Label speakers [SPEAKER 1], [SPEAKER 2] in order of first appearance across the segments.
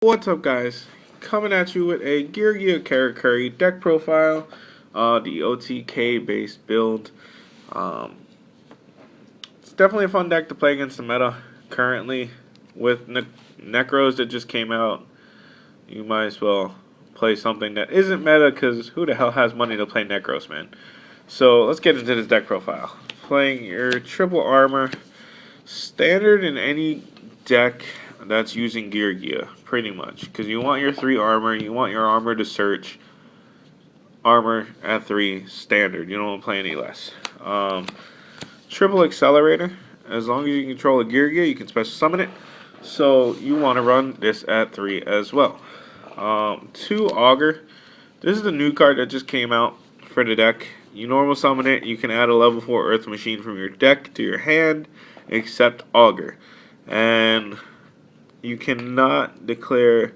[SPEAKER 1] What's up, guys? Coming at you with a Geargia Karakuri deck profile, the OTK based build. Um, it's definitely a fun deck to play against the meta currently. With Necros that just came out, you might as well play something that isn't meta, because who the hell has money to play Necros, man? So let's get into this deck profile. Playing your triple armor, standard in any deck that's using Geargia, pretty much, because you want your 3 armor, you want your armor to search, armor at 3 standard, you don't want to play any less. Triple accelerator, as long as you control a Geargia, you can special summon it, so you want to run this at 3 as well. 2 auger, this is the new card that just came out for the deck. You normal summon it, you can add a level 4 earth machine from your deck to your hand, except auger, and you cannot declare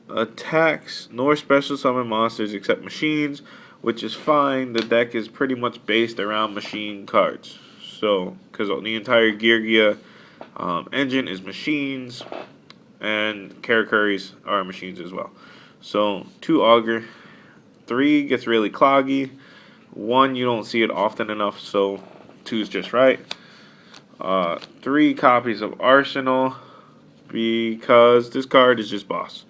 [SPEAKER 1] attacks nor special summon monsters except machines, which is fine. The deck is pretty much based around machine cards. So, because the entire Geargia engine is machines, and Karakuris are machines as well. So, 2 auger, 3 gets really cloggy, 1 you don't see it often enough, so 2 is just right. 3 copies of Arsenal, because this card is just boss.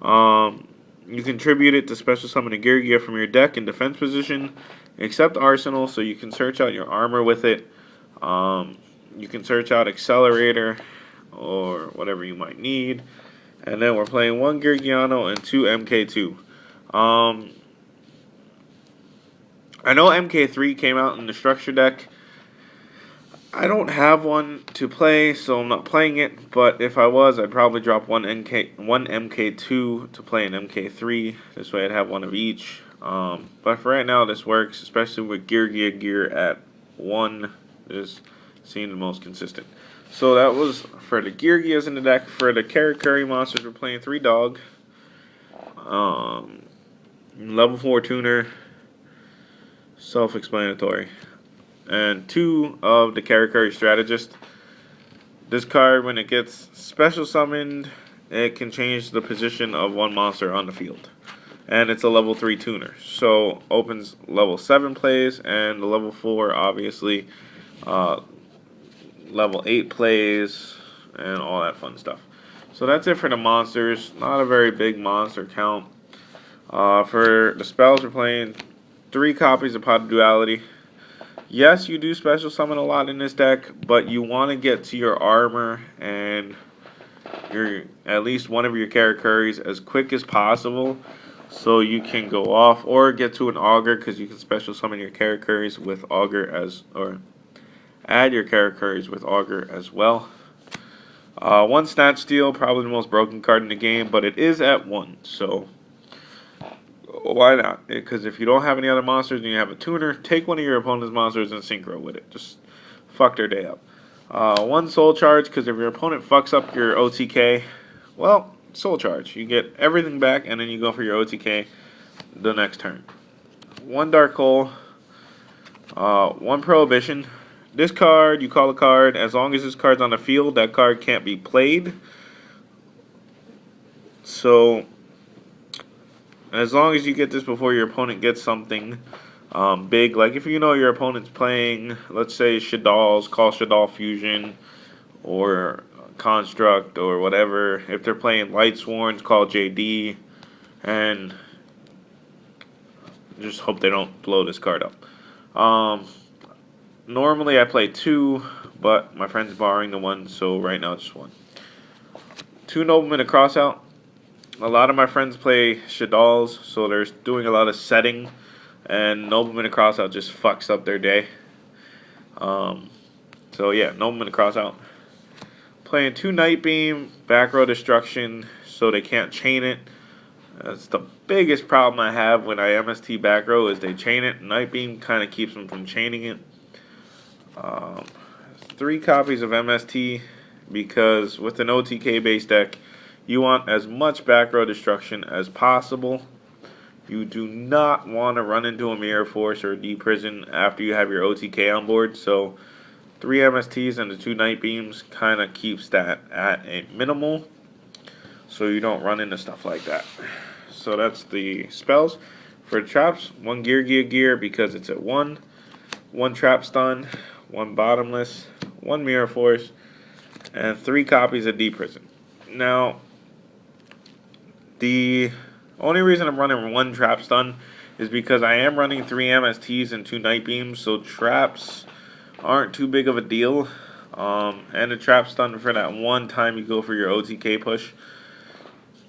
[SPEAKER 1] You contribute it to special summon a Geargia from your deck in defense position, except Arsenal, so you can search out your armor with it. You can search out Accelerator or whatever you might need. And then we're playing 1 Geargiano and 2 MK2. I know MK3 came out in the structure deck. I don't have one to play, so I'm not playing it, but if I was, I'd probably drop one MK2 to play an MK3. This way I'd have one of each. But for right now, this works, especially with Geargia gear at 1. Just seems the most consistent. So that was for the Geargias in the deck. For the Karakuri monsters, we're playing 3 dog. Level 4 tuner. Self-explanatory. And 2 of the Karakuri Strategist. This card, when it gets special summoned, it can change the position of 1 monster on the field. And it's a level 3 tuner. So, opens level 7 plays, and the level 4, obviously, level 8 plays, and all that fun stuff. So that's it for the monsters. Not a very big monster count. For the spells, we're playing 3 copies of Pot of Duality. Yes, you do special summon a lot in this deck, but you want to get to your armor and your at least one of your Karakuris as quick as possible, so you can go off or get to an auger, because you can special summon your Karakuris with auger or add your Karakuris with auger as well. 1 Snatch Steal, probably the most broken card in the game, but it is at 1, so why not? Because if you don't have any other monsters and you have a tuner, take one of your opponent's monsters and synchro with it. Just fuck their day up. 1 Soul Charge, because if your opponent fucks up your OTK, well, Soul Charge. You get everything back, and then you go for your OTK the next turn. 1 Dark Hole. 1 Prohibition. This card, you call a card. As long as this card's on the field, that card can't be played. So, as long as you get this before your opponent gets something big, like if you know your opponent's playing, let's say Shadal's, call Shadal Fusion, or Construct, or whatever. If they're playing Light Sworns, call JD, and just hope they don't blow this card up. Normally I play 2, but my friend's borrowing the 1, so right now it's just 1. 2 Noblemen to cross out. A lot of my friends play Shadals, so they're doing a lot of setting, and Nobleman to Crossout just fucks up their day. So yeah, Nobleman to Crossout. Playing 2 Night Beam, back row destruction, so they can't chain it. That's the biggest problem I have when I MST back row, is they chain it. Night Beam kind of keeps them from chaining it. 3 copies of MST, because with an OTK based deck, you want as much back row destruction as possible. You do not want to run into a Mirror Force or a D-Prison after you have your OTK on board. So 3 MSTs and the 2 Night Beams kind of keeps that at a minimal. so you don't run into stuff like that. So that's the spells. For traps, 1 Geargia gear because it's at 1, 1 trap stun, 1 bottomless, 1 mirror force, and 3 copies of D prison. Now, the only reason I'm running 1 trap stun is because I am running 3 MSTs and 2 night beams, so traps aren't too big of a deal. And a trap stun for that one time you go for your OTK push.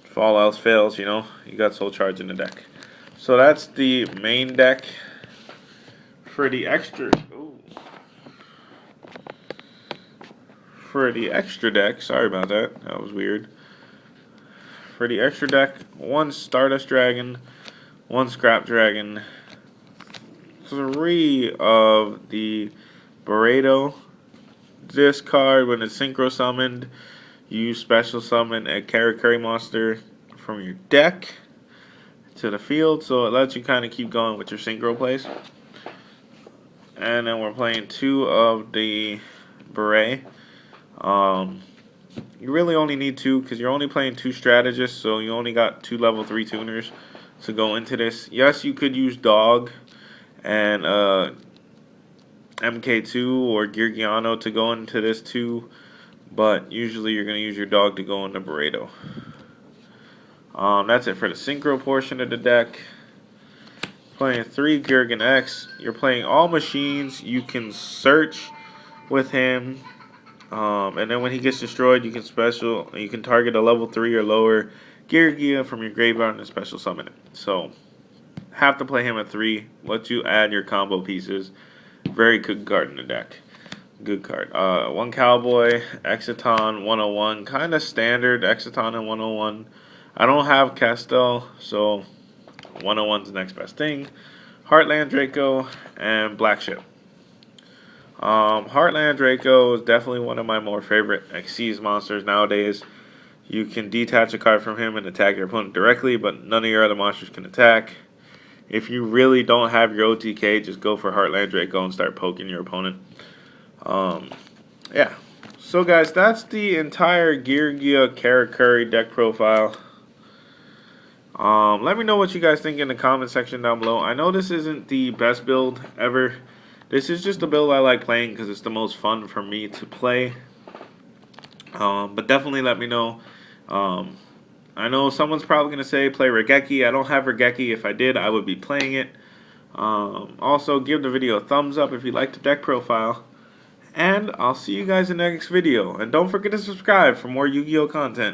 [SPEAKER 1] If all else fails, you know, you got soul charge in the deck. So that's the main deck. For the extra, deck, sorry about that. That was weird. For the extra deck, 1 Stardust Dragon, 1 Scrap Dragon, 3 of the Burrito. This card, when it's synchro summoned, you special summon a Karakuri monster from your deck to the field, so it lets you kind of keep going with your synchro plays. And then we're playing 2 of the Beret. You really only need 2 because you're only playing 2 strategists, so you only got 2 level 3 tuners to go into this. Yes, you could use Dog and MK2 or Geargia to go into this too, but usually you're going to use your Dog to go into Burrito. That's it for the synchro portion of the deck. Playing 3 Geargia X. You're playing all machines. You can search with him, and then when he gets destroyed, you can target a level 3 or lower Geargia from your graveyard and special summon it. So have to play him at 3. Let you add your combo pieces. Very good card in the deck. Good card. 1 Cowboy, Exciton, 101. Kind of standard Exciton and 101. I don't have Castel, so 101's the next best thing. Heartland Draco and Black Ship. Heartland Draco is definitely one of my more favorite Xyz monsters nowadays. You can detach a card from him and attack your opponent directly, but none of your other monsters can attack. If you really don't have your OTK, just go for Heartland Draco and start poking your opponent. Yeah. So guys, that's the entire Geargia Karakuri deck profile. Let me know what you guys think in the comment section down below. I know this isn't the best build ever. This is just a build I like playing because it's the most fun for me to play. But definitely let me know. I know someone's probably going to say play Regeki. I don't have Regeki. If I did, I would be playing it. Also, give the video a thumbs up if you like the deck profile. And I'll see you guys in the next video. And don't forget to subscribe for more Yu-Gi-Oh content.